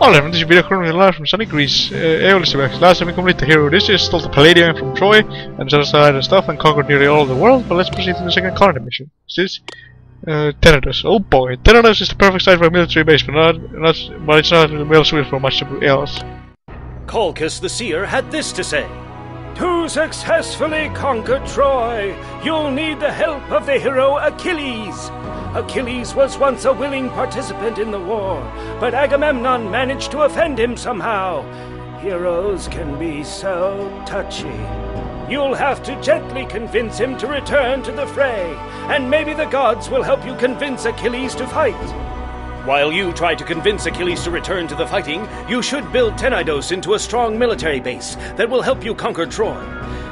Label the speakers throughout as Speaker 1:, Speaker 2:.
Speaker 1: Alright, this is video currently live from sunny Greece. Aulis Zeus. Last time we completed the hero Odysseus, stole the Palladium from Troy, and set aside and stuff, and conquered nearly all of the world, but let's proceed to the second colony mission. This is Tenedos. Oh boy, Tenedos is the perfect site for a military base, but it's not well suited for much else.
Speaker 2: Colchis the Seer had this to say. To successfully conquer Troy, you'll need the help of the hero Achilles. Achilles was once a willing participant in the war, but Agamemnon managed to offend him somehow. Heroes can be so touchy. You'll have to gently convince him to return to the fray, and maybe the gods will help you convince Achilles to fight. While you try to convince Achilles to return to the fighting, you should build Tenedos into a strong military base that will help you conquer Troy.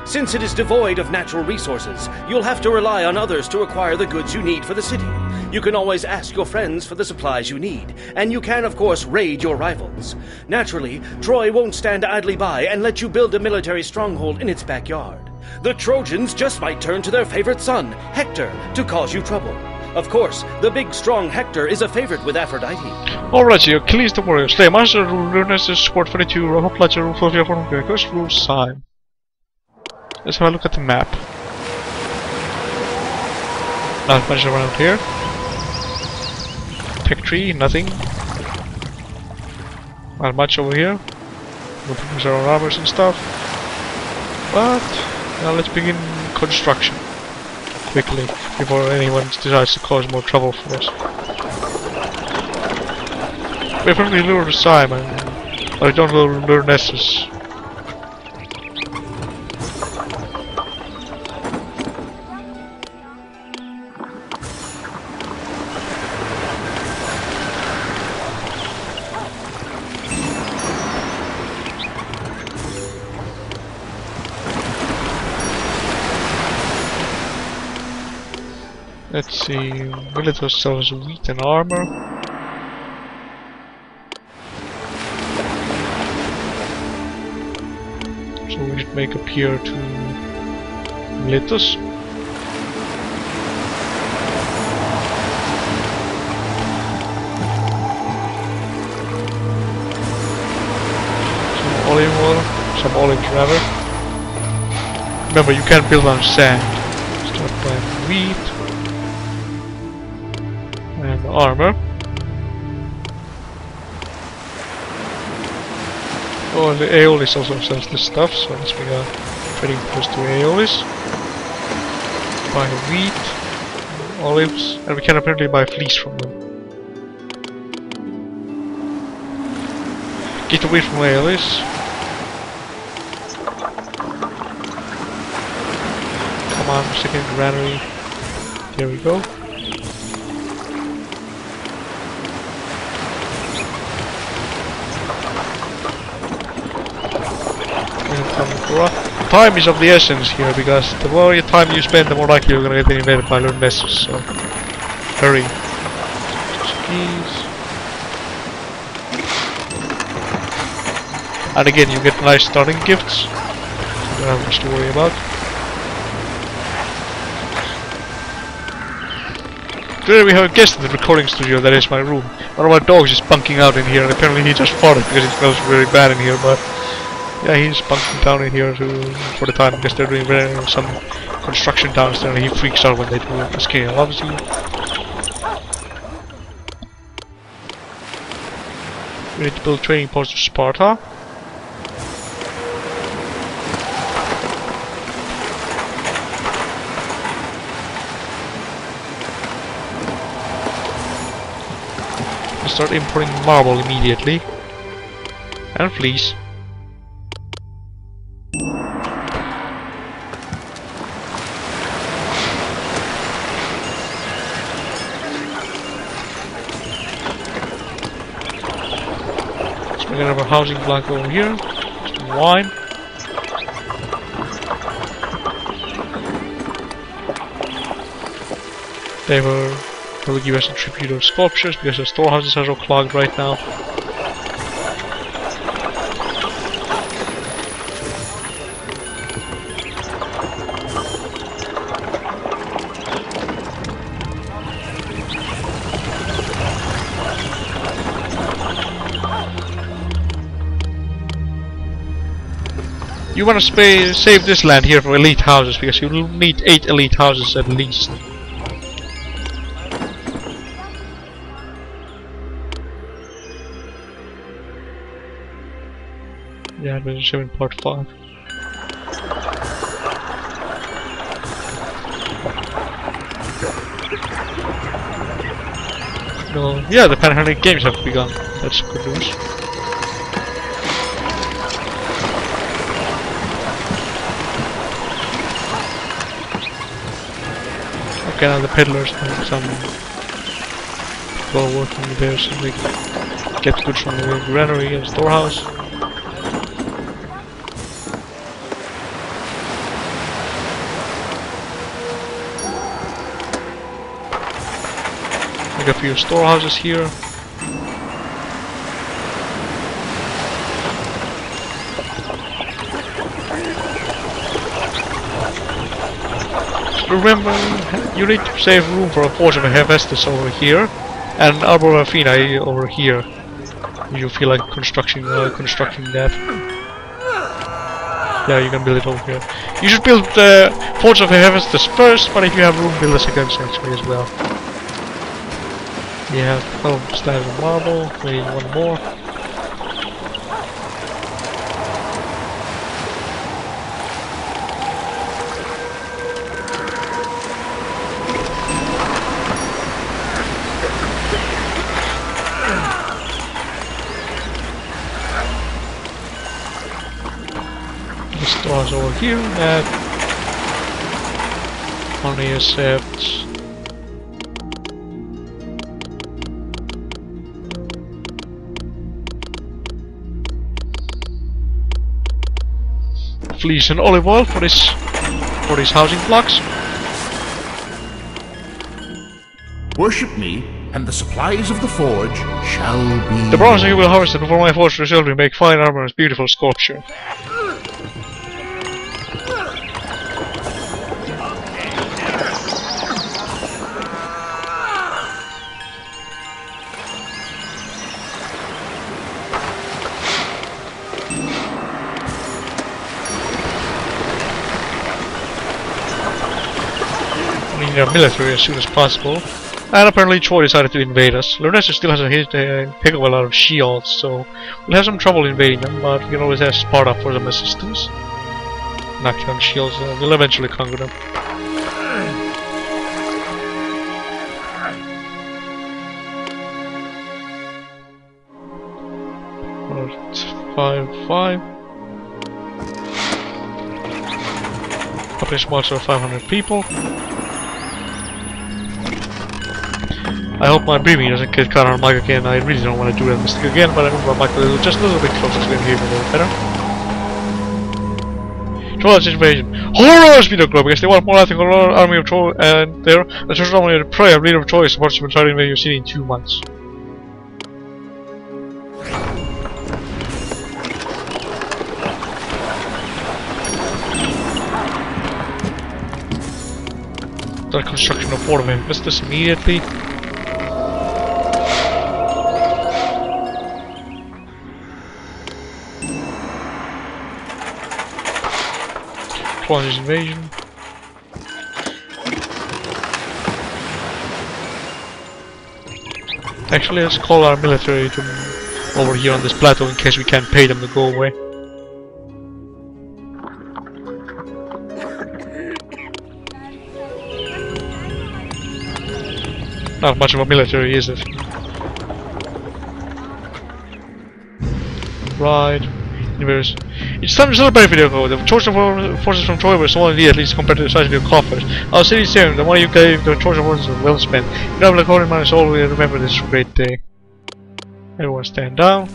Speaker 2: Since it is devoid of natural resources, you'll have to rely on others to acquire the goods you need for the city. You can always ask your friends for the supplies you need, and you can, of course, raid your rivals. Naturally, Troy won't stand idly by and let you build a military stronghold in its backyard. The Trojans just might turn to their favorite son, Hector, to cause you trouble. Of course, the big, strong Hector is a favorite with Aphrodite.
Speaker 1: Alright, so Achilles the warrior. Slay master, rule Lunas, sport 42, Roman Platter, rule 44, Grekus, rule Sime. Let's have a look at the map. Not much around here. Tech tree, nothing. Not much over here. We'll produce our own armors and stuff. But now let's begin construction quickly before anyone decides to cause more trouble for us. We probably lure Simon, but I don't lure Nessus. Let's see, Miletos sells wheat and armor. So we should make a pier to Miletos. Some olive oil, some olives rather. Remember, you can't build on sand. Start buying wheat. And armor. Oh, and the Aulis also sells this stuff, so let's make a trading post to Aulis. Buy wheat, olives, and we can apparently buy fleece from them. Get the wheat from Aulis. Come on, second granary. There we go. Time is of the essence here, because the more time you spend, the more likely you're gonna get invaded by little messes, so hurry. And again, you get nice starting gifts, so you don't have much to worry about. Today we have a guest in the recording studio, that is my room. One of our dogs is bunking out in here, and apparently he just farted because it smells very bad in here, but yeah, he's bunking down in here for the time because they're doing some construction downstairs and he freaks out when they do a scale, obviously. We need to build training posts of Sparta. Let's start importing marble immediately. And fleece. We're gonna have a housing block over here. Some wine. They will give us a tribute of sculptures because the storehouses are so clogged right now. You want to save this land here for elite houses, because you will need 8 elite houses at least. Yeah, but it's in part 5. No, yeah, the Panhellenic games have begun. That's good news. Okay, now the peddlers and some people working there, so they get goods from the granary and storehouse. Make a few storehouses here. Remember, you need to save room for a Forge of Hephaestus over here, and Arbor of Athena over here. You feel like constructing that. Yeah, you can build it over here. You should build the Forge of Hephaestus first, but if you have room, build a second sanctuary as well. You have 12 slabs of marble, maybe one more. The stores over here that only accepts fleece and olive oil for these housing blocks.
Speaker 3: Worship me, and the supplies of the forge shall be.
Speaker 1: The bronze you will harvest before my forge result will make fine armor and beautiful sculpture. Their military as soon as possible, and apparently Troy decided to invade us. Lornessa still has a heck of a lot of shields, so we'll have some trouble invading them, but we can always ask Sparta for some assistance. Knock down shields, we'll eventually conquer them. Five. Publish monster of 500 people. I hope my breathing doesn't get caught on mic again. I really don't want to do that mistake again, but I move my mic just a little bit closer so we can hear me a little better. Trojan's invasion. Horrors! Video Club, because they want more. I think a lot of army of Troy and there. The Trojan army of Troy, leader of Troy, supports you trying to invade your city in 2 months. Start construction of Fort of Hephaestus immediately. Trojan's invasion. Actually, let's call our military to over here on this plateau in case we can't pay them to go away. Not much of a military, is it? Right. It's time to celebrate, video code. The Trojan forces from Troy were small indeed, at least compared to the size of your coffers. Our city is saved. The money you gave the Trojan forces was well spent. You have like holy man is all we remember this great day. Everyone stand down.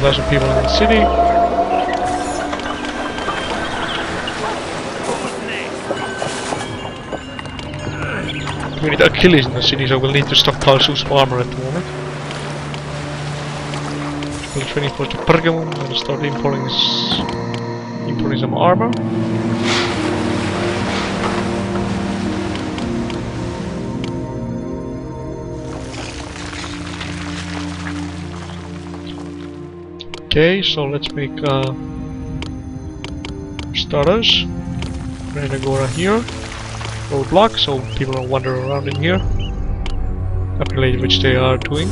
Speaker 1: Lots of people in the city. we need Achilles in the city, so we'll need to stockpile Zeus armor at the moment. We'll training for the Pergamum and start importing some armor. Okay, so let's make starters. We're gonna go around here. Roadblock, so people don't wander around in here. Apparently, which they are doing.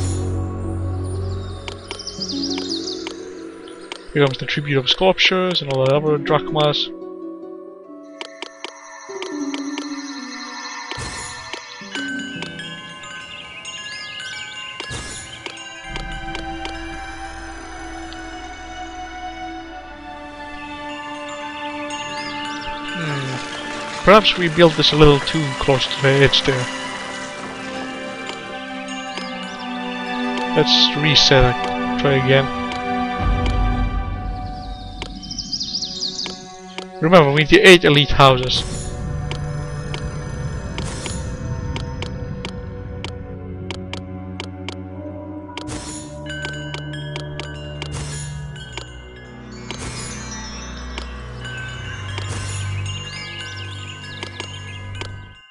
Speaker 1: Here comes the tribute of sculptures and all the other drachmas. Perhaps we built this a little too close to the edge there. Let's reset it. Try again. Remember, we need the 8 elite houses.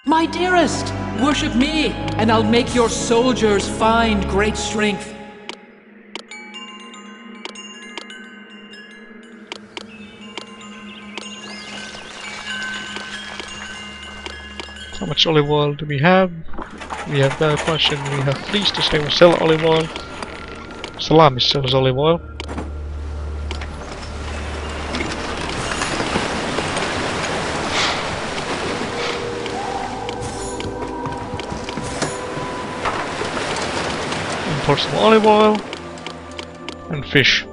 Speaker 4: My dearest, worship me, and I'll make your soldiers find great strength.
Speaker 1: How much olive oil do we have? We have that question. We have fleece to say we sell olive oil. Salami sells olive oil. Import some olive oil and fish.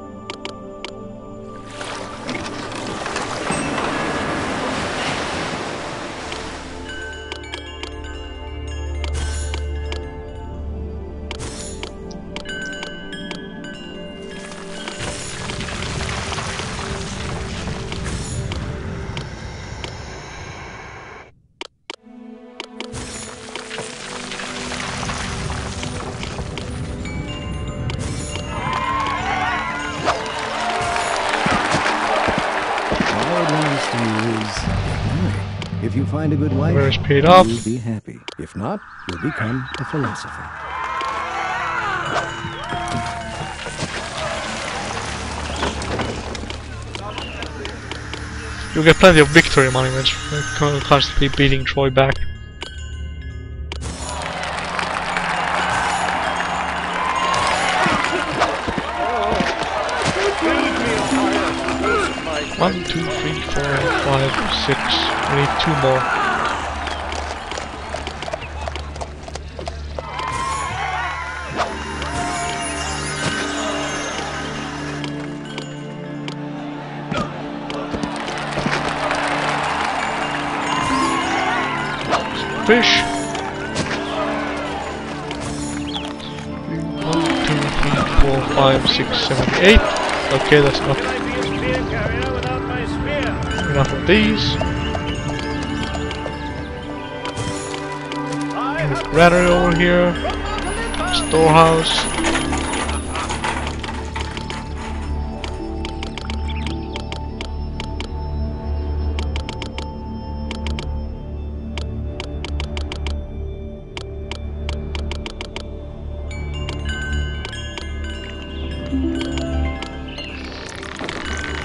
Speaker 5: If you find a good wife,
Speaker 1: Where is paid off?
Speaker 5: you'll be happy. If not, you'll become a philosopher.
Speaker 1: You'll get plenty of victory monuments constantly beating Troy back. One, two, three, 4, 5, 6. We need 2 more. Fish. 1, 2, 3, 4, 5, 6, 7, 8. Okay, that's enough. Enough of these. Granary over here. Storehouse.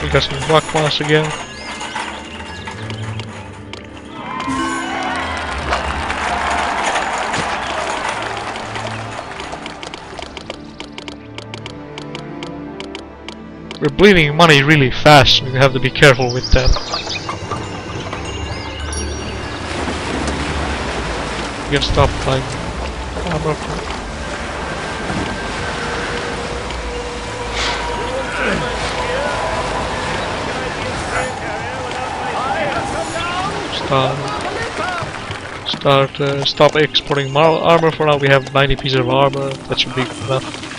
Speaker 1: We got some rock mass again. We're bleeding money really fast, we have to be careful with that. We can stop buying armor. Stop exporting armor for now. We have 90 pieces of armor, that should be enough.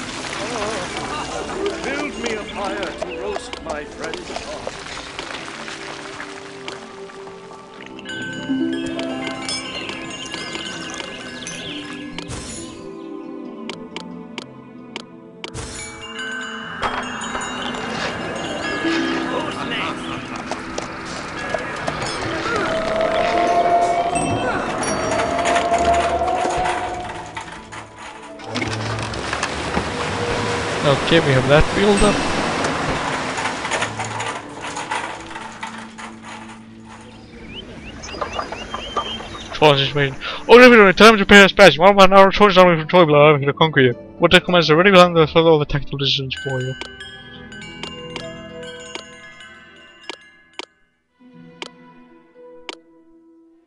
Speaker 1: Okay, we have that build up. Trojan situation. Oh, no, time to prepare a space. 1 hour Trojan's army from Troy below to conquer you. What the commands are ready behind the all the tactical decisions for you.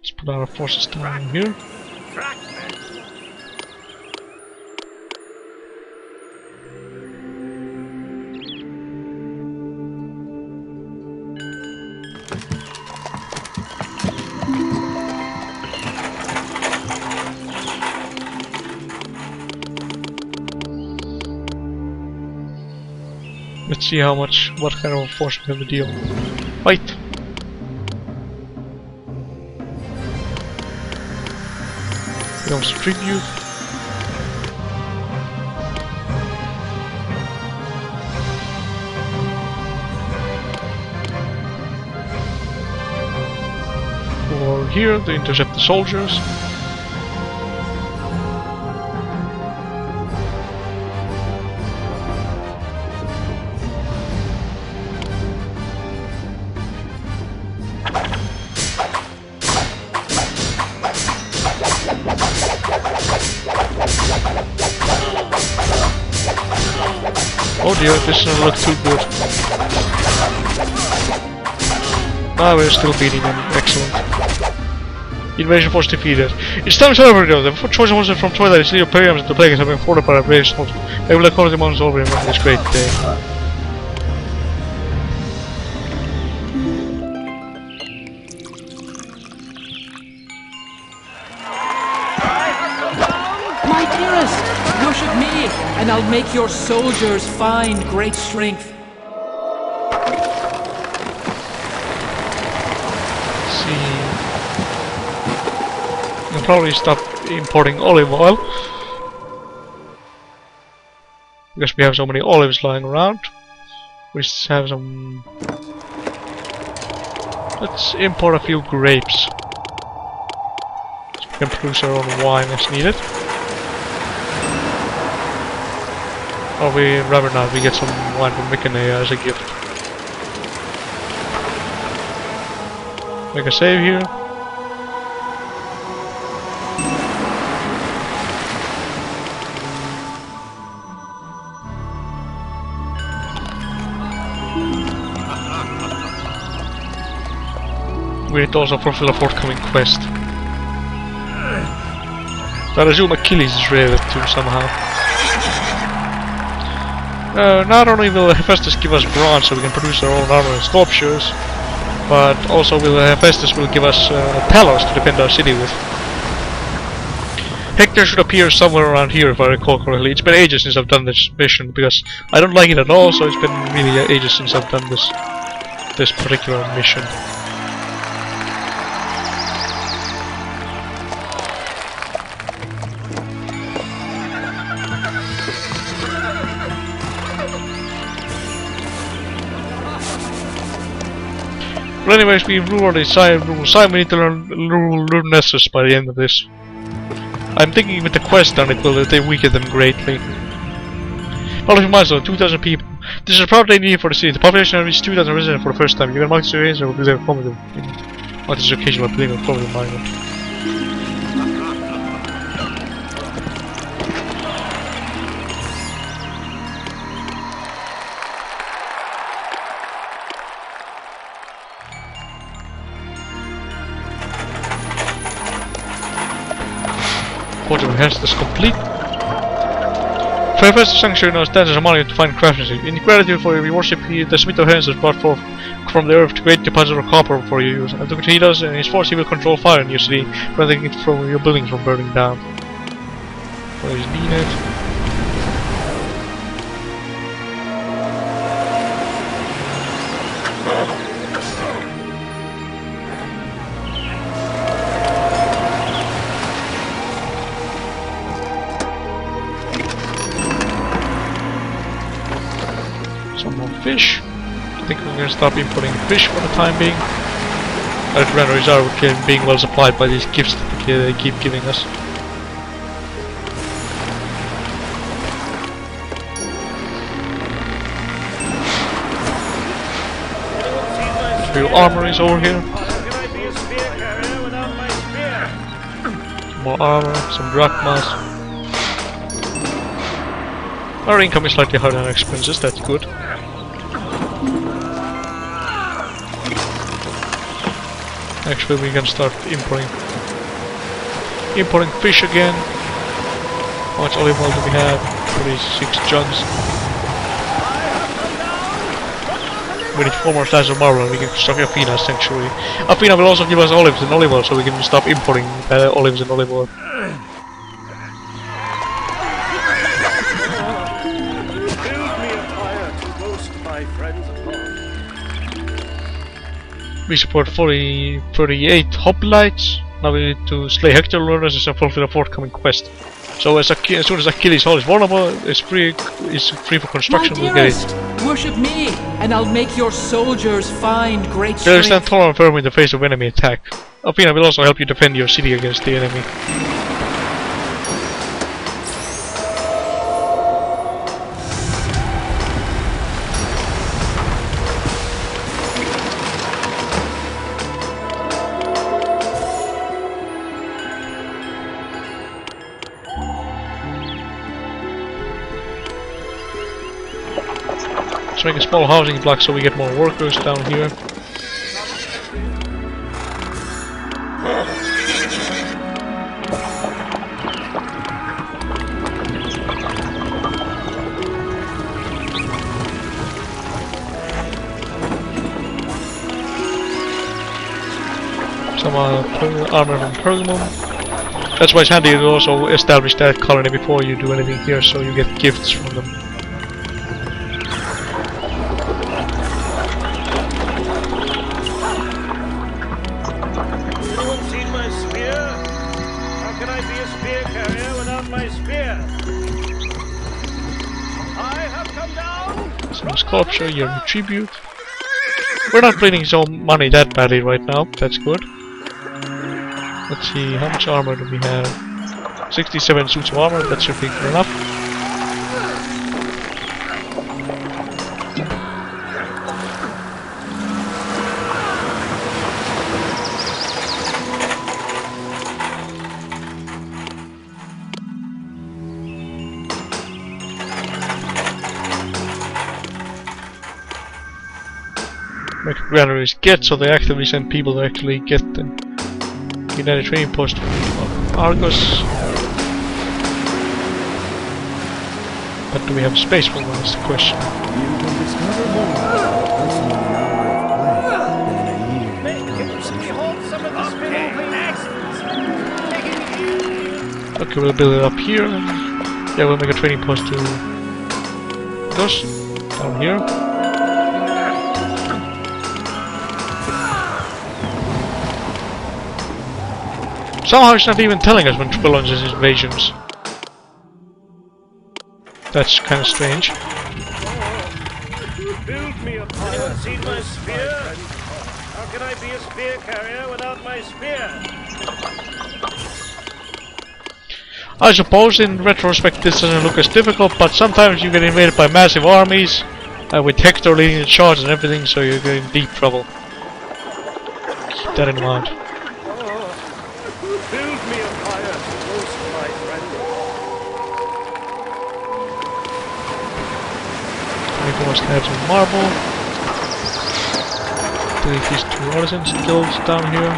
Speaker 1: Let's put our forces down here. Let's see what kind of force we have to deal. Fight! We have tribute. Over here to intercept the soldiers. Oh dear, this doesn't look too good. Ah, we're still beating them. Excellent. Invasion force defeated. It's time to celebrate though. The Trojan forces from Troy that is leader Periams and the Plagues have been fortified by various modes. They will accord the mountains over him on this great day.
Speaker 4: My dearest, worship me, and I'll make your soldiers find great strength.
Speaker 1: I'll probably stop importing olive oil because we have so many olives lying around. We have some. Let's import a few grapes so we can produce our own wine as needed. Or we rather not, we get some wine from Mycenae as a gift. Make a save here. We need to also fulfill a forthcoming quest. I assume Achilles is related to somehow. Not only will Hephaestus give us bronze so we can produce our own armor and sculptures, but also Hephaestus will give us palace to defend our city with. Hector should appear somewhere around here if I recall correctly. It's been ages since I've done this mission because I don't like it at all, so it's been really ages since I've done this particular mission. But anyways, we already rule Simon, we need to learn Nessus by the end of this. I'm thinking with the quest done it will weaken them greatly. Publishing milestone, 2,000 people. This is a proud day needed for the city. The population has reached 2,000 residents for the first time. You can mark this occasion and will be there formative. Mark this occasion by playing a formative monument. Portable Hestus complete. For Hephaestus Sanctuary now stands as a monument to fine craftsmanship. In gratitude for your worship, the Smith of Heavens has brought forth from the earth great deposits of copper for your use. And to Tenedos and his force, he will control fire in your city, preventing it from your buildings from burning down. What is needed? Fish. I think we're going to stop importing fish for the time being. Our granaries are being well supplied by these gifts that they keep giving us. Imperial armories over here.
Speaker 2: Can I be a spear carrier without my spear?
Speaker 1: More armor, some drachmas. Our income is slightly higher than our expenses, that's good. Actually, we can start importing fish again. How much olive oil do we have? 46 jugs. We need 4 more slices of marble and we can construct Athena's sanctuary. Athena will also give us olives and olive oil so we can stop importing olives and olive oil. We support 38 hoplites. Now we need to slay Hector learners and fulfill a forthcoming quest. So as soon as Achilles Hall is vulnerable, it's free for construction.
Speaker 4: My
Speaker 1: We'll get
Speaker 4: dearest,
Speaker 1: it.
Speaker 4: worship me, and I'll make your soldiers find great
Speaker 1: They'll stand
Speaker 4: strength.
Speaker 1: tall and firm in the face of enemy attack. Athena will also help you defend your city against the enemy. Let's make a small housing block so we get more workers down here. Some armor from Pergamum. That's why it's handy to also establish that colony before you do anything here, so you get gifts from them. Some sculpture, your tribute. We're not bleeding so money that badly right now, that's good. Let's see, how much armor do we have? 67 suits of armor, that should be good enough. Make granaries get, so they actively send people to actually get them. United training post Argos. But do we have space for one is the question.
Speaker 5: You can discover more about a person in an hour of play than in a year of conversation.
Speaker 1: Okay, we'll build it up here. Yeah, we'll make a training post to Argos down here. Somehow it's not even telling us when Triple launches his invasions. That's kind of strange.
Speaker 2: Build me a fire. Anyone seen my spear? How can I be a spear carrier without my spear?
Speaker 1: I suppose in retrospect this doesn't look as difficult, but sometimes you get invaded by massive armies with Hector leading the charge and everything, so you're in deep trouble. Keep that in mind.
Speaker 2: Build me a fire to roast my friend.
Speaker 1: Maybe must have some marble. Delete these 2 artisans guilds down here.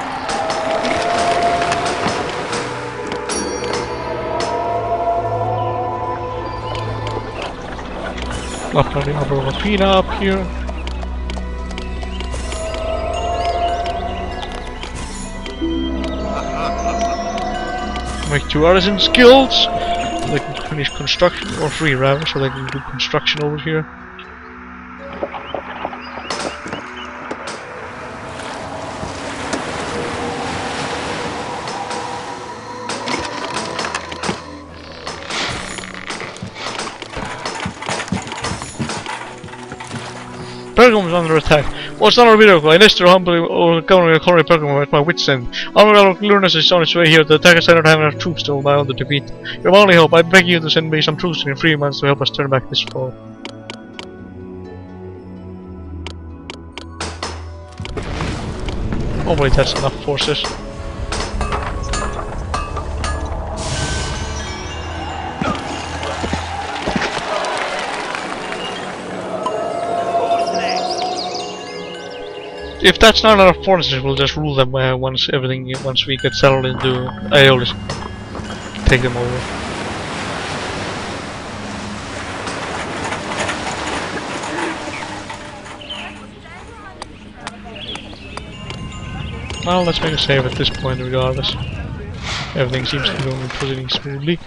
Speaker 1: Lock down the Arbor of Athena up here. Make 2 artisans guilds. So they can finish construction, or 3 rather, so they can do construction over here. Pergamum is under attack. What's on our miracle? I nested humbly over governing a colony Pergamum at my wit's end. Our Lurnus is on its way here. The attackers I don't have enough troops to hold my own to defeat. Your only hope. I beg you to send me some troops in 3 months to help us turn back this foe. Hopefully that's enough forces. If that's not enough forces, we'll just rule them once we get settled into Aulis. Take them over. Well, let's make a save at this point regardless. Everything seems to be proceeding smoothly.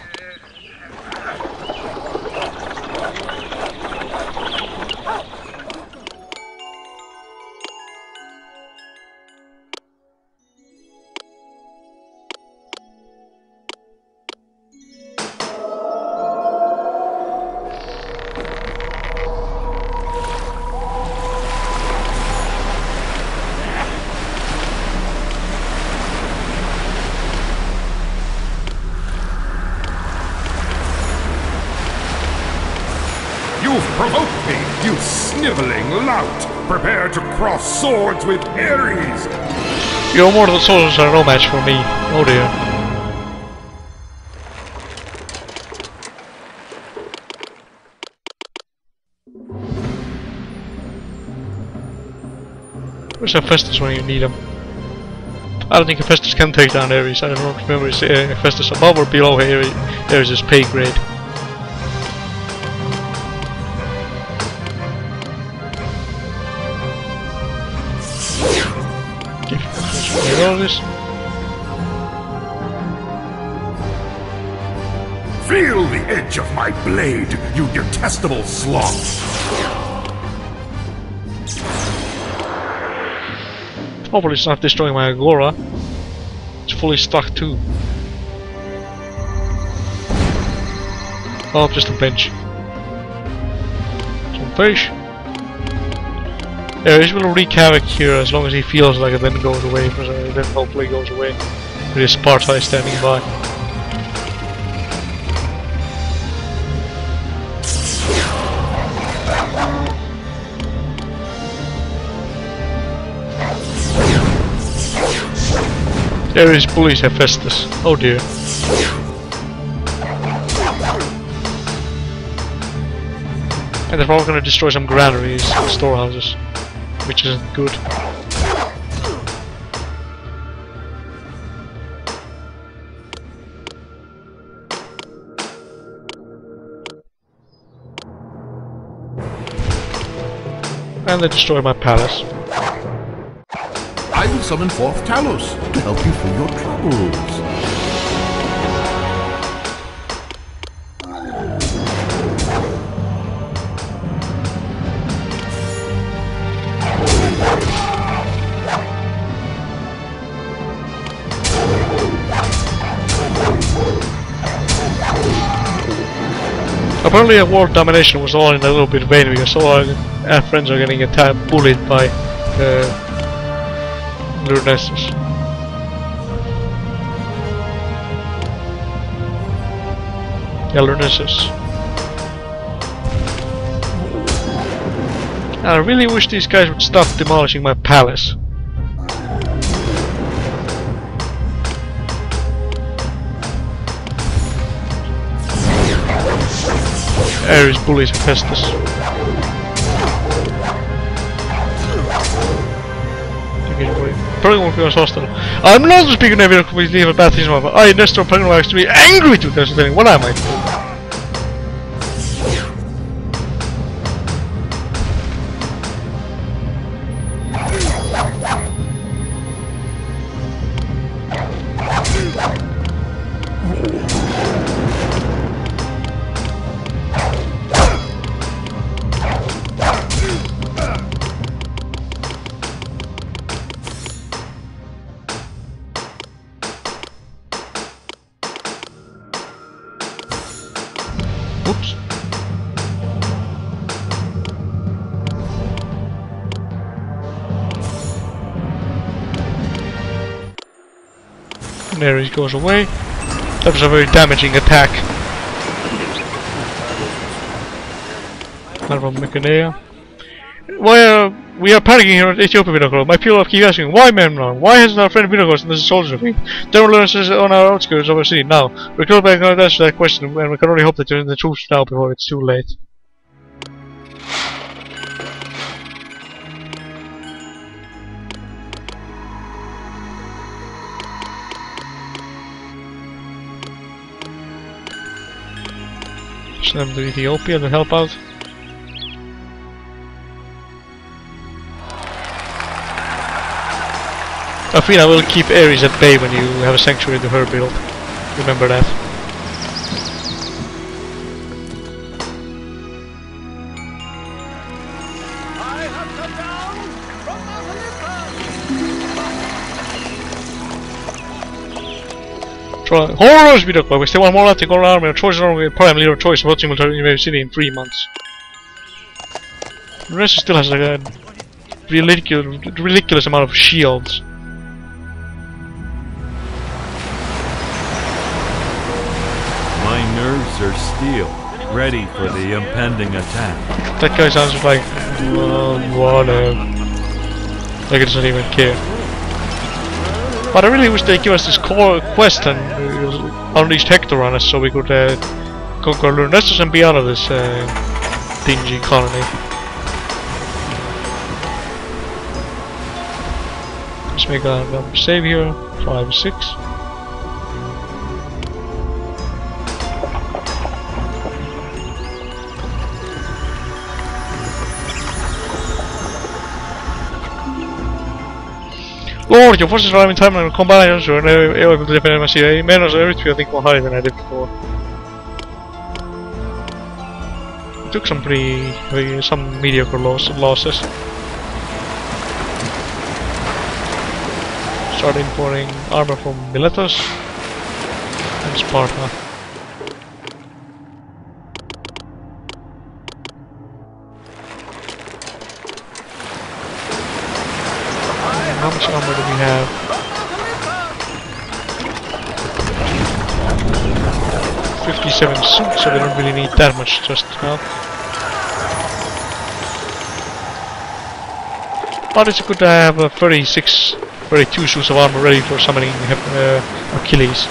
Speaker 6: You've provoked me, you sniveling lout! Prepare to cross swords with Ares!
Speaker 1: Your mortal soldiers are no match for me. Oh dear. Where's Hephaestus when you need him? I don't think Hephaestus can take down Ares. I don't remember if Hephaestus above or below Ares' pay grade. This.
Speaker 6: Feel the edge of my blade, you detestable sloth!
Speaker 1: Hopefully it's not destroying my Agora. It's fully stocked too. Oh, just a bench. Some fish. Yeah, he's gonna wreak havoc here as long as he feels like it, then goes away. Then hopefully goes away with his Spartai standing by. Ares bullies Hephaestus. Oh dear. And they're probably gonna destroy some granaries and storehouses, which isn't good. And they destroy my palace.
Speaker 3: I will summon forth Talos to help you through your troubles.
Speaker 1: Apparently world domination was all in a little bit vain because all our friends are getting bullied by Lunasus. Yeah, Lunasus. I really wish these guys would stop demolishing my palace. Ares bullies Hephaestus. Probably won't be hostile. I'm not speaking of you completely of bad things, but I Nestor Penguin likes to be angry to this thing. What am I? Oops. And there he goes away. That was a very damaging attack. Not from Mechanea. Well, We are panicking here at Ethiopia, Binocolo. My people keep asking, why, Memnon? Why hasn't our friend Binocolo sent us a soldier fleet? General Lawrence is on our outskirts of our city now. We're close back to answer that question, and we can only hope that you're in the troops now before it's too late. Send them to Ethiopia to help out. Athena will keep Ares at bay when you have a sanctuary to her build. Remember that.
Speaker 2: I have come down from Olympus.
Speaker 1: Horrors, Binocolo! We still want more Attic or army. Our Trojan army with prime leader of choice approaching will invade the city in 3 months. The rest still has like a ridiculous amount of shields.
Speaker 7: My nerves are steel, ready for the impending attack.
Speaker 1: That guy sounds like, whatever. Like he doesn't even care. But I really wish they give us this core quest and unleashed Hector on us so we could conquer Lunestus and be out of this dingy colony. Let's make a save here. 5, 6. Lord, your forces arrive in time and combine and are able to defend my city. Men are every 3 I think more higher than I did before. We took some some mediocre losses. Start importing armor from Miletus and Sparta. How much armor do we have? 57 suits, so we don't really need that much just now. But it's good to have 32 suits of armor ready for summoning Achilles.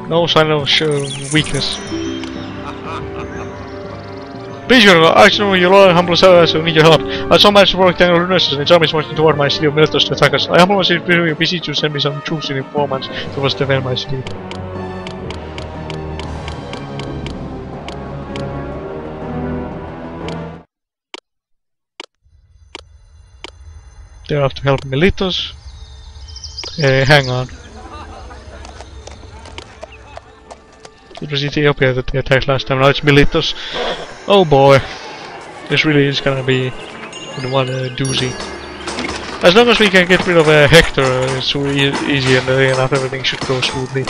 Speaker 1: No sign of weakness. Please, I know you're all humble service who need your help. I saw managed to work down Lunestus and its armies marching toward my city of Miletus to attack us. I humble myself to beseech you to send me some troops and informants to us defend my city. They're off to help Miletus. Hang on. It was Ethiopia that they attacked last time, now it's Miletus. Oh boy. This really is gonna be one doozy. As long as we can get rid of Hector, it's so easy and enough, everything should go smoothly.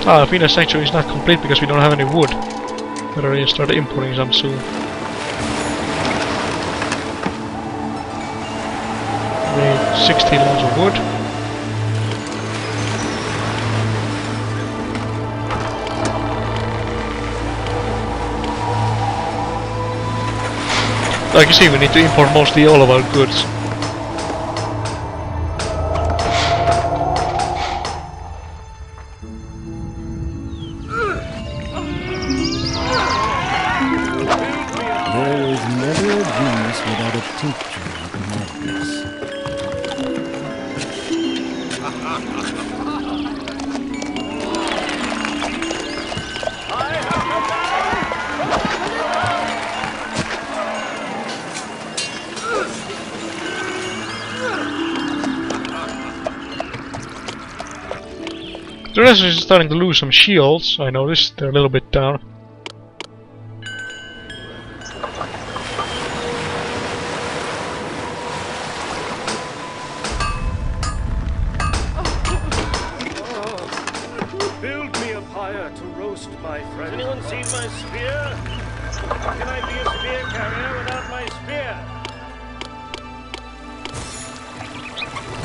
Speaker 1: Athena's sanctuary is not complete because we don't have any wood. Better really start importing some soon. We need 16 loads of wood. Like you see, we need to import mostly all of our goods.
Speaker 5: madness without a tincture of the madness.
Speaker 1: The rest is starting to lose some shields. I noticed they're a little bit down.
Speaker 2: Build me a pyre to roast my friend. Has anyone seen my spear? How can I be a spear carrier without my spear?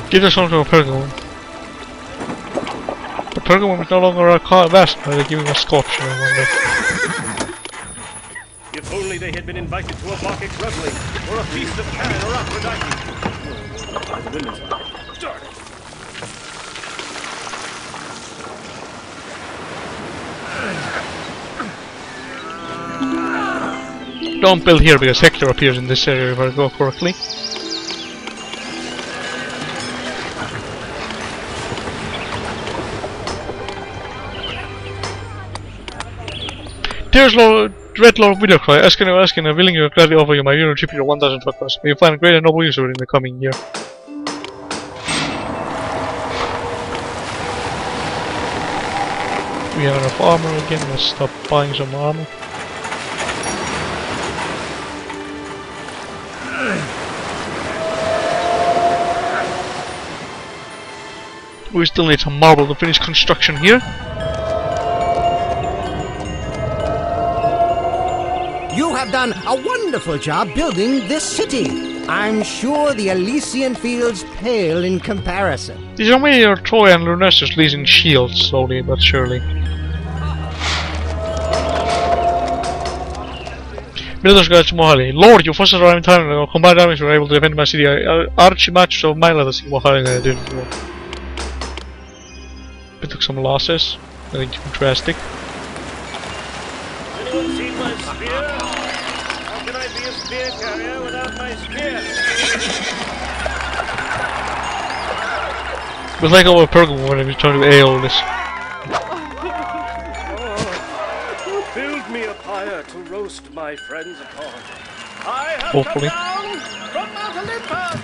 Speaker 1: Give us something to a pergamum. The pergamum is no longer a vest, but they're giving us sculpture, I wonder.
Speaker 2: If only they had been invited to a Bacchic reveling, or a feast of Pan or Aphrodite. By the women's eye. Darn it.
Speaker 1: Don't build here because Hector appears in this area if I go correctly. Dearest Lord, Red Lord Widowcry, asking, willing you gladly offer you my yearly tribute of 1,000 truckers. May you find great and noble use of it in the coming year. We have enough armor again, let's stop buying some armor. We still need some marble to finish construction here.
Speaker 8: You have done a wonderful job building this city. I'm sure the Elysian fields pale in comparison.
Speaker 1: These are many of Trojan and Lunessus leasing shields slowly but surely. Builders Guide to Mohali. Lord, your forces arrived in time and combined armies were able to defend my city. Archimachus of my letters in Mohali than I did before. We took some losses. Nothing too drastic.
Speaker 2: Anyone seen my spear? How can I be a spear carrier without my spear?
Speaker 1: We'll take over Pergamum when we return to Aulis.
Speaker 2: Build me a pyre to roast my friends upon. I have
Speaker 1: Hopefully.
Speaker 2: come down from Mount Olympus!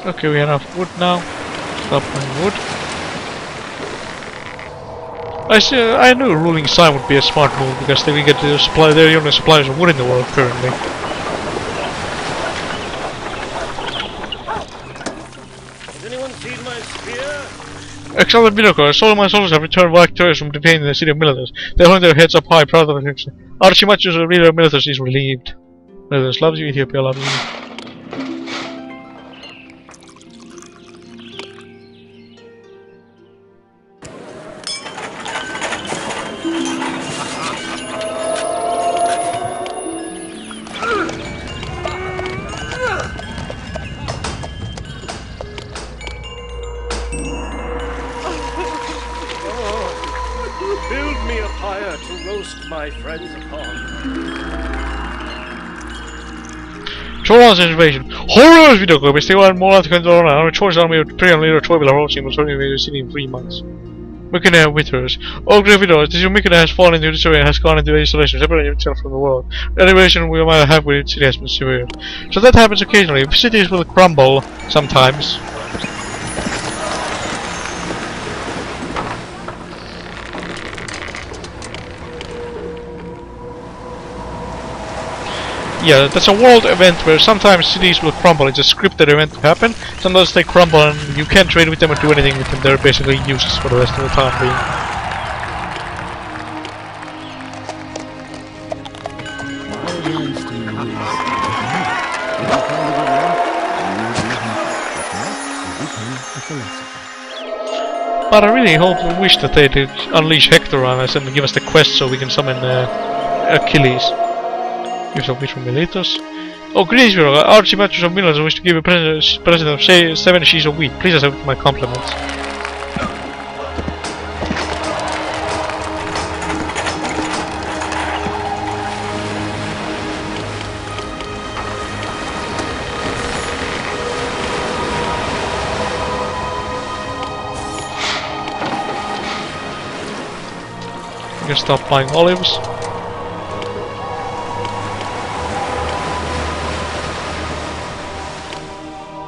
Speaker 1: Okay, we have enough wood now. Stop buying wood. I knew ruling Sign would be a smart move because they will get to supply. They're the only suppliers of wood in the world currently.
Speaker 2: Has anyone seen my spear?
Speaker 1: Exalted Minotaur, all of my soldiers have returned victorious from defending the city of Miletus. They hold their heads up high, proud of their success. Archimachus, the leader of Miletus, is relieved. Miletus loves you, Ethiopia loves you.
Speaker 2: Build me a pyre to roast my friends upon.
Speaker 1: Trojan's invasion. Horrors video clip is still more like control now. Troy's army of Priam leader Troy will approach him, returning to the city in 3 months. Mycenae withers. Oh great widows, this Mycenae has fallen into this area and has gone into isolation, separating itself from the world. The elevation we might have with its city has been severe. So that happens occasionally. Cities will crumble sometimes. Yeah, that's a world event where sometimes cities will crumble. It's a scripted event to happen. Sometimes they crumble and you can't trade with them or do anything with them. They're basically useless for the rest of the time being. But I really hope and wish that they did unleash Hector on us and give us the quest so we can summon Achilles. Use of wheat from Miletus. Oh, greetings, Bureau. Archimandrite of Milan wish to give a present of 7 sheets of wheat. Please accept my compliments. You can stop buying olives.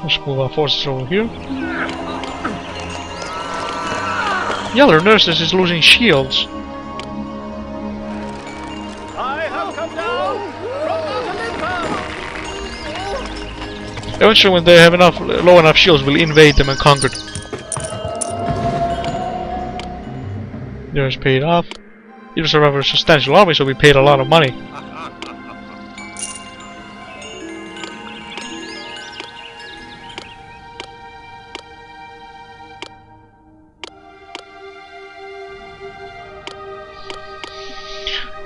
Speaker 1: Let's move our forces over here. Yeah, their nurses is losing shields.
Speaker 2: I have come down from Olympus.
Speaker 1: Eventually, when they have enough, low enough shields, we'll invade them and conquer them. There's paid off. It was a rather substantial army, so we paid a lot of money.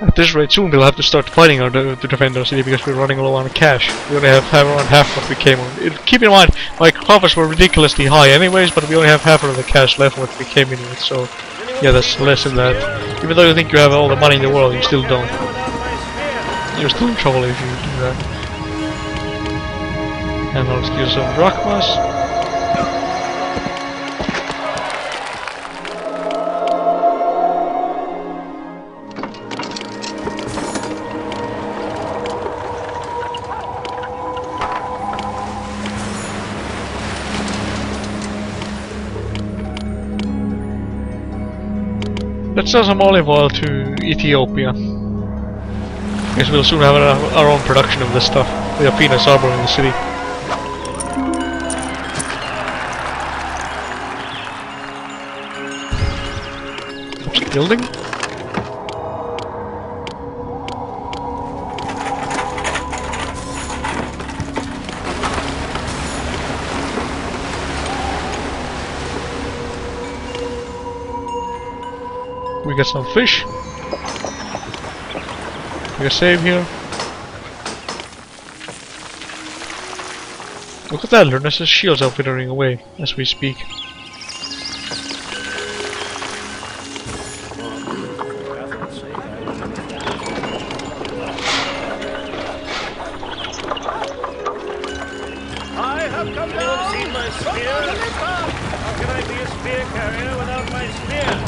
Speaker 1: At this rate, soon we'll have to start fighting to defend our city because we're running low on cash. We only have around half what we came on. Keep in mind, my profits were ridiculously high anyways, but we only have half of the cash left what we came in with, so yeah, that's less than that. Even though you think you have all the money in the world, you still don't. You're still in trouble if you do that. And I'll just use some drachmas. Let's sell some olive oil to Ethiopia. Because we'll soon have our own production of this stuff. We have Venus Arbor in the city. What's the building? We got some fish. We got save here. Look at that, Lurnus' shields are withering away as we speak.
Speaker 2: I have come down. See my spear? How can I be a spear carrier without my spear?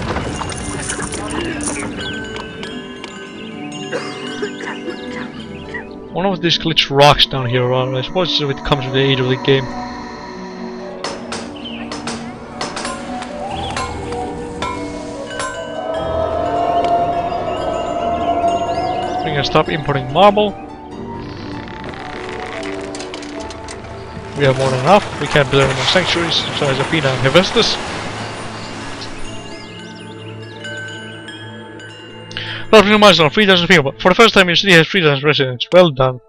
Speaker 1: One of these glitched rocks down here around. I suppose it comes with the age of the game. We can stop importing marble. We have more than enough. We can't build any more sanctuaries besides Athena and Hephaestus. Not really much on 3,000 people, but for the first time your city has 3,000 residents. Well done.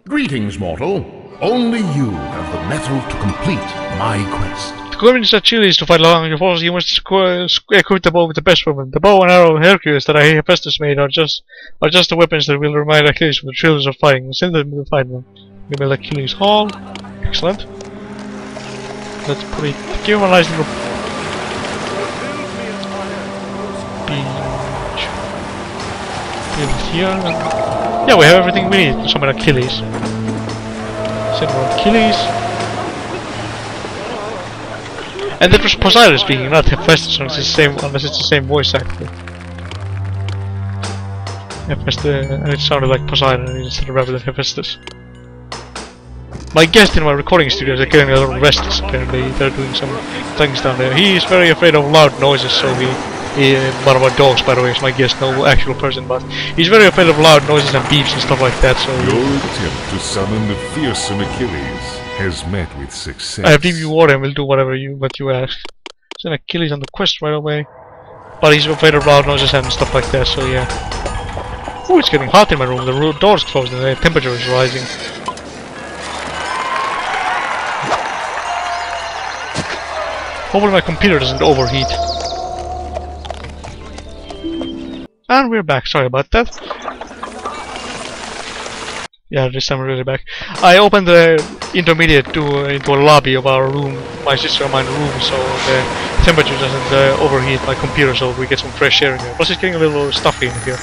Speaker 3: Greetings, mortal. Only you have the metal to complete my quest.
Speaker 1: To convince Achilles to fight along your forces, you must equip the bow with the best weapon. The bow and arrow of Hercules that Hephaestus made are just the weapons that will remind Achilles of the thrills of fighting. Send them to fight them. We build Achilles Hall. Excellent. Let's put it. Give him a nice little beach. Build it here. Yeah, we have everything we need to summon Achilles. Send more Achilles. And that was Poseidon speaking, not Hephaestus, unless it's the same voice actor. Hephaestus, and it sounded like Poseidon instead of rather than Hephaestus. My guest in my recording studio is getting a little restless. Apparently, they're doing some things down there. He is very afraid of loud noises, so one of our dogs, by the way, is my guest, no actual person, but he's very afraid of loud noises and beeps and stuff like that. So
Speaker 6: Your attempt to summon the fearsome Achilles has met with success.
Speaker 1: I have given you order and will do what you ask. Send Achilles on the quest right away. but he's afraid of loud noises and stuff like that, so yeah. Oh, it's getting hot in my room. The door's closed and the temperature is rising. Hopefully my computer doesn't overheat. And we're back, sorry about that. Yeah, this time we're really back. I opened the intermediate into a lobby of our room, my sister and mine room, so the temperature doesn't overheat my computer, so we get some fresh air in here. Plus it's getting a little stuffy in here.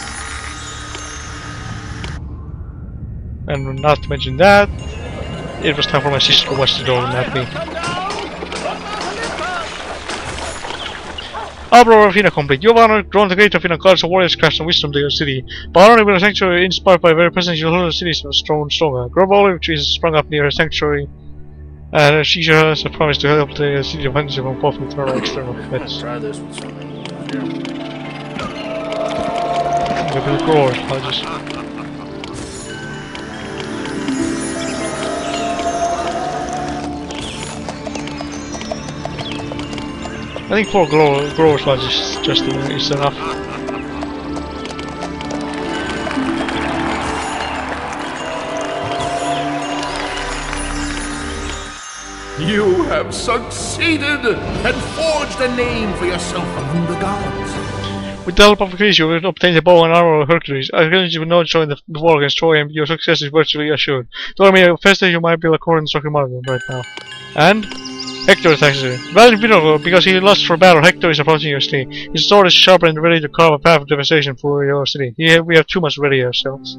Speaker 1: And not to mention that, it was time for my sister to watch the door and not me. Uproar of Athena complete. You have honor, grown the great Athena, goddess of warriors, crafts and wisdom to your city. But honor will a sanctuary inspired by very presence, your whole city is strong and stronger. A grove of olive trees sprung up near her sanctuary, and she has a promise to help the city of Fantasy from both internal and external threats.
Speaker 2: Try this with something.
Speaker 1: The little growers, I'll just... I think 4 growers is just is enough.
Speaker 3: You have succeeded and forged a name for yourself among the gods.
Speaker 1: With the help of Achilles, you will obtain the bow and armor of Hercules. Achilles will not join the war against Troy, and your success is virtually assured. Tell me, faster you might build a core and structure model right now. And Hector attacks you. Valiant Pinocchio, because he lost for battle, Hector is approaching your city. His sword is sharp and ready to carve a path of devastation for your city. We have too much ready ourselves.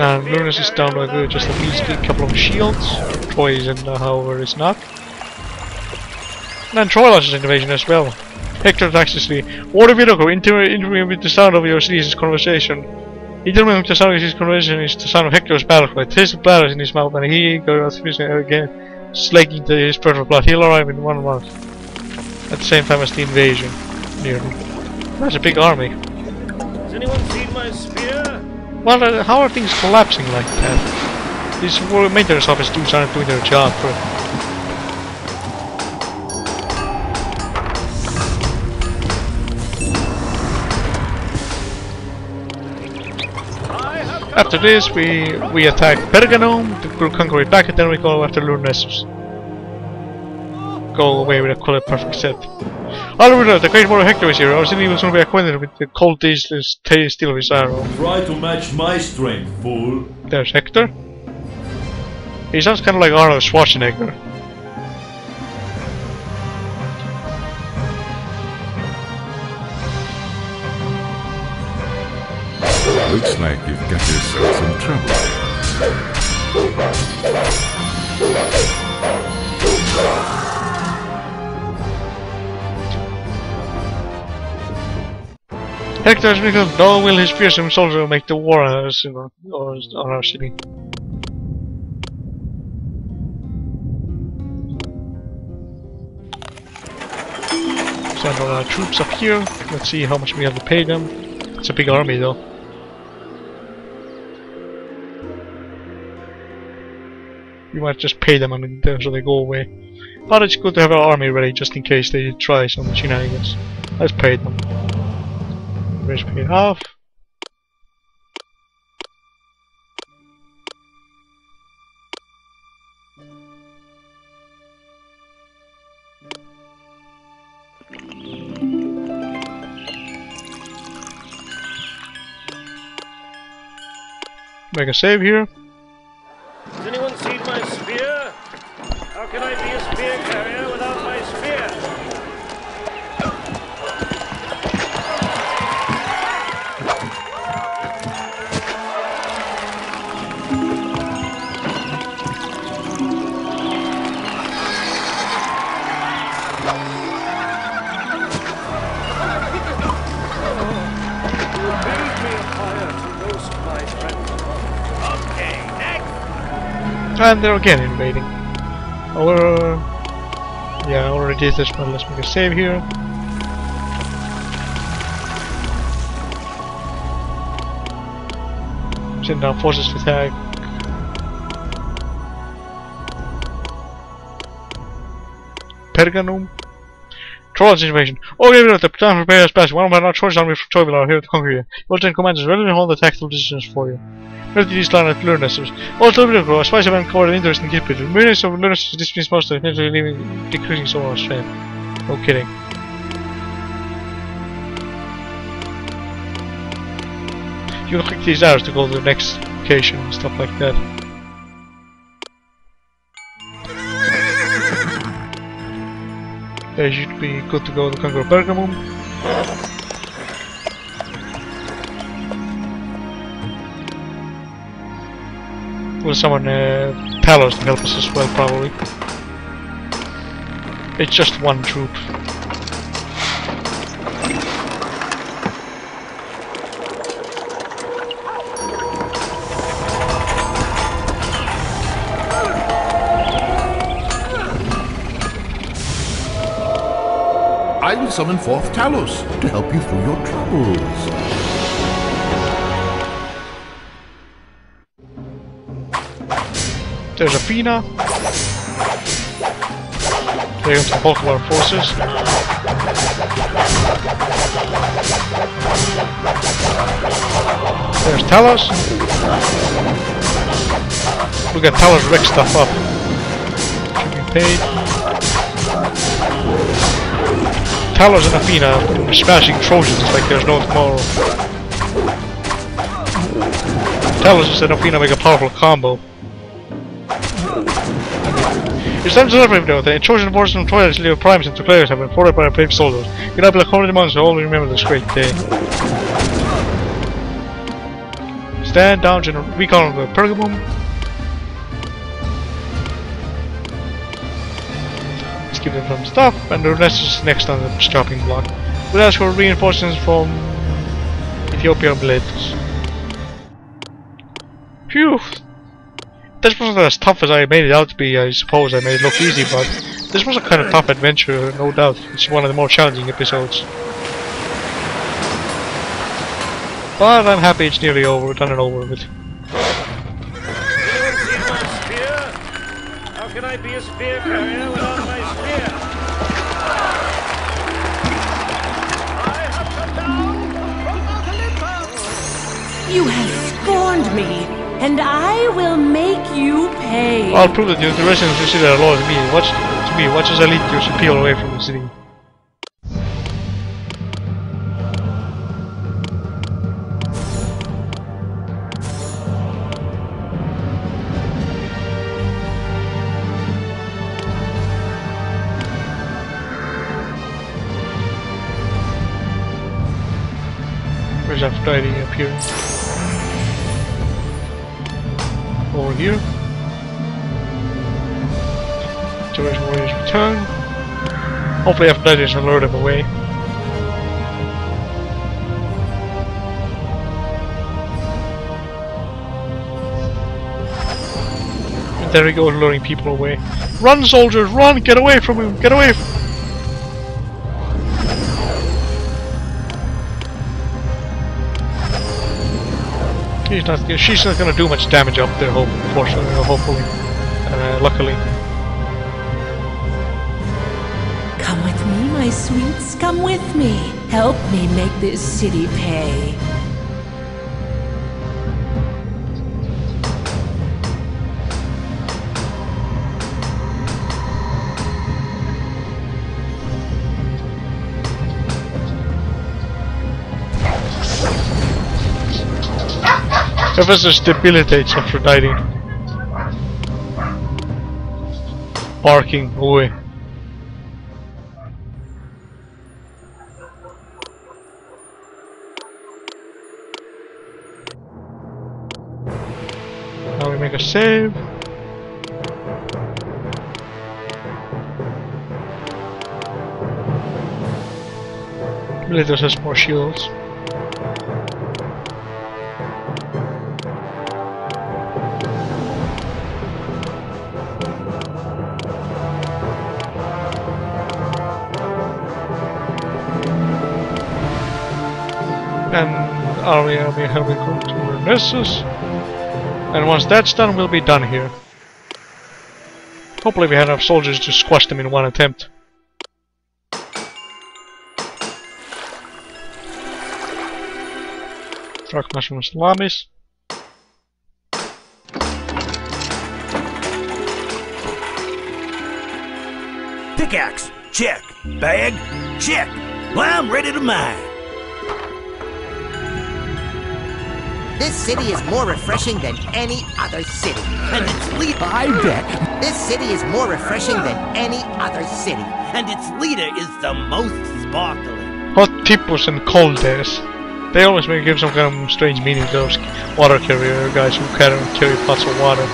Speaker 1: And Lurnus is down by just a measly couple of shields. Troy is in, however, is not. And then Troy launches invasion as well. Hector attacks the city. Order Vidoco, intervene with the sound of your city's conversation. Intervene with the sound of his conversation is the sound of Hector's battle cry. Taste of blood is in his mouth, and he goes again, slaking his perfect blood. He'll arrive in 1 month. At the same time as the invasion. Nearly. That's a big army.
Speaker 2: Has anyone seen my spear?
Speaker 1: Well, how are things collapsing like that? These maintenance office dudes aren't doing their job. After this, we attack Pergamum to conquer it back, and then we go after Lurnus. Go away with a perfect set. Alright, the great warrior Hector is here. Our city was going to be acquainted with the cold tasteless steel of his arrow.
Speaker 7: Try to match my strength, fool.
Speaker 1: There's Hector. He sounds kind of like Arnold Schwarzenegger.
Speaker 6: Looks like you've got yourself some trouble.
Speaker 1: Hector has become, nor will his fearsome soldier make the war on us, on our city. Send all our troops up here. Let's see how much we have to pay them. It's a big army though. We might just pay them and so they go away. But it's good to have our army ready just in case they try some shenanigans. Let's pay them. Let's pay half. Make a save here.
Speaker 2: Has anyone seen my spear? How can I be a spear carrier without my spear?
Speaker 1: And they're again invading. Our Yeah, I already did this, but let's make a save here. Send down forces to attack. Pergamum. Trojan situation. Okay, we know the plan prepare us best. One of our Trojan army from Trojan are here to conquer you. Military commanders ready to hold the tactical decisions for you. Ready to these line at Lurness. Also, a spice event covered an interesting kit bit. Millions of Lurness disciplines most of the decreasing so much strength. No kidding. You can click these arrows to go to the next location and stuff like that. There should be good to go to conquer Pergamum. We'll summon Talos to help us as well, probably. It's just one troop.
Speaker 3: I will summon forth Talos to help you through your troubles.
Speaker 1: There's Athena. There comes the bulk of our forces. There's Talos. Look at Talos wreck stuff up. Should be paid. Talos and Athena are smashing Trojans like there's no tomorrow. Talos and Athena make a powerful combo. It's time to celebrate now. The Trojan forces from Troy Leo Primes and players have been fought by our brave soldiers. Get up like 100 months to always remember this great day. Stand down and recon the Pergamum. Let's give them some stuff, and the rest is next on the chopping block. We'll ask for reinforcements from Ethiopia and Miletus. Phew! This wasn't as tough as I made it out to be. I suppose I made it look easy, but this was a kind of tough adventure, no doubt. It's one of the more challenging episodes. But I'm happy it's nearly over, done and over with.
Speaker 2: How can I be a spear carrier without my spear? I have come down from Mount Olympus!
Speaker 9: You have scorned me, and I will make you pay.
Speaker 1: I'll prove that the residents of the city are loyal to me. Watch as I lead your people away from the city. Where's Aphrodite appearing? Over here. Trojan warriors return. Hopefully Aphrodite will lure them away. And there he goes, luring people away. Run, soldiers, run! Get away from him! Get away! She's not gonna do much damage up there, unfortunately, or hopefully. Luckily.
Speaker 9: Come with me, my sweets, come with me. Help me make this city pay.
Speaker 1: Ephesus debilitates Aphrodite. Barking away. Now we make a save. Miletus has more shields. army helping to Nessus. And once that's done, we'll be done here. Hopefully we have enough soldiers to squash them in one attempt. Truck National Salamis.
Speaker 10: Pickaxe, check. Bag, check. Well, I'm ready to mine.
Speaker 8: This city is more refreshing than any other city.
Speaker 10: And its leader, I bet.
Speaker 8: This city is more refreshing than any other city.
Speaker 10: And its leader is the most sparkling.
Speaker 1: Hot Tippos and Coldes. They always give some kind of strange meaning to those water carrier guys who carry pots of water.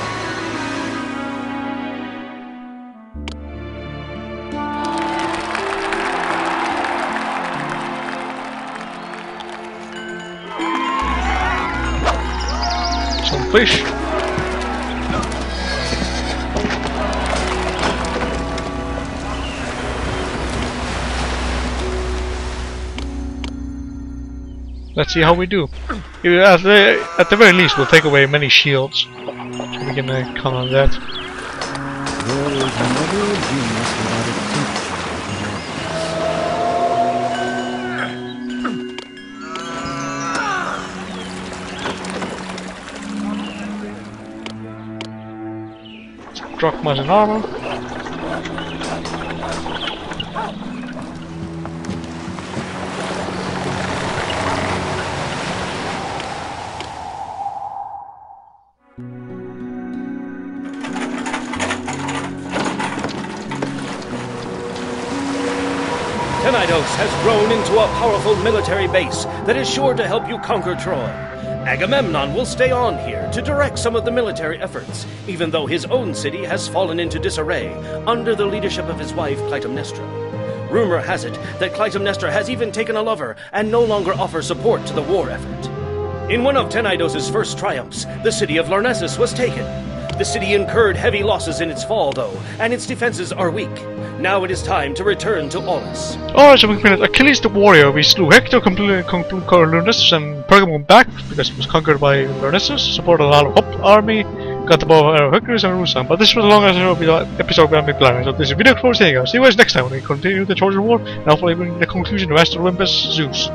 Speaker 1: Some fish. Let's see how we do. At the very least, we'll take away many shields. So we can count on that.
Speaker 5: There is never a genius without a teacher.
Speaker 1: Drachmas and armor.
Speaker 2: Tenedos has grown into a powerful military base that is sure to help you conquer Troy. Agamemnon will stay on here to direct some of the military efforts, even though his own city has fallen into disarray under the leadership of his wife Clytemnestra. Rumor has it that Clytemnestra has even taken a lover and no longer offers support to the war effort. In one of Tenedos' first triumphs, the city of Lyrnessus was taken. The city incurred heavy losses in its fall, though, and its defenses are weak. Now it is time to return to Aulis.
Speaker 1: Alright, so we completed Achilles the warrior. We slew Hector, completely conquered Lyrnessus and Pergamon back because it was conquered by Lyrnessus, supported a lot of army, got the bow of Hercules and Rusam. But this was the longest episode we have been planning. So this is video for seeing us. See you guys next time when we continue the Trojan War and hopefully bring the conclusion to Olympus Zeus.